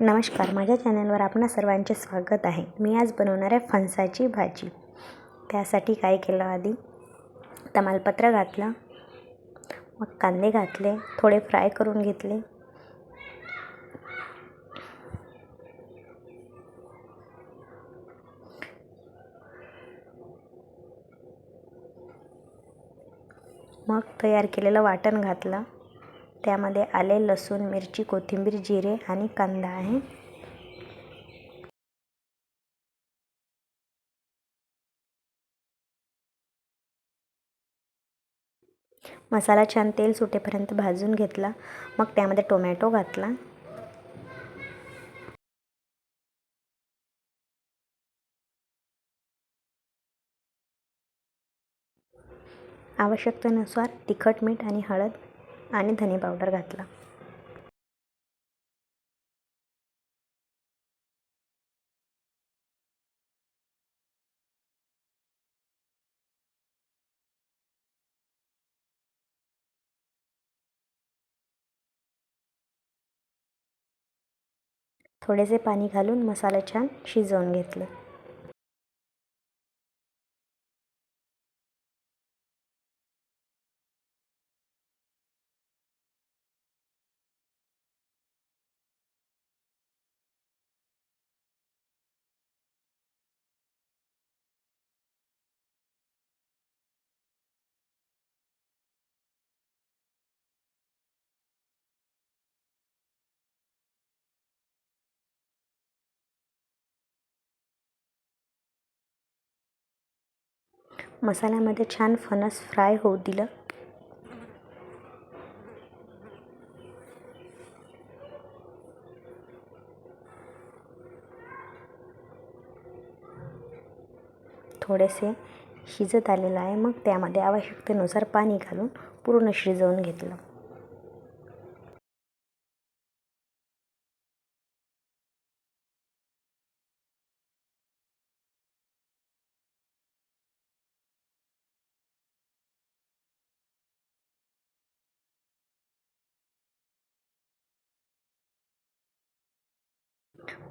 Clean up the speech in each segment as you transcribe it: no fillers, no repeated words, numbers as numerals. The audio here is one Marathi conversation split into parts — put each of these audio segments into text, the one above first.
नमस्कार, माझ्या चॅनलवर आपणा सर्वांचे स्वागत आहे। मी आज बनवणार आहे फणसाची भाजी। त्यासाठी काय केलं, आधी तमालपत्र घातलं, मग कांदे घातले, थोडे फ्राय करून घेतले। मग तयार केलेलं वाटण घातलं। त्यामध्ये आले, लसूण, मिरची, कोथिंबीर, जिरे आणि कांदा आहे। मसाला छान तेल सुटेपर्यंत भाजून घेतला। मग त्यामध्ये टोमॅटो घातला। आवश्यकतेनुसार तिखट, मीठ आणि हळद आणि धने पावडर घातला। थोडेसे पाणी घालून मसाला छान शिजवून घेतले। मसाल्यामध्ये छान फणस फ्राय होऊ दिलं। थोडेसे शिजत आलेलं आहे। मग त्यामध्ये आवश्यकतेनुसार पाणी घालून पूर्ण शिजवून घेतलं।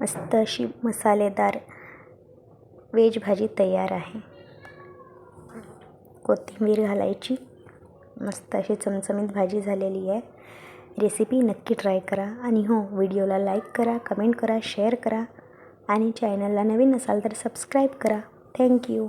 मस्त अशी मसालेदार व्हेज भाजी तयार आहे। कोथिंबीर घालायची। मस्त अशी चमचमीत भाजी झालेली आहे। रेसिपी नक्की ट्राय करा आणि हो, व्हिडिओला लाईक करा, कमेंट करा, शेअर करा आणि चॅनलला नवीन असाल तर सबस्क्राईब करा। थँक्यू।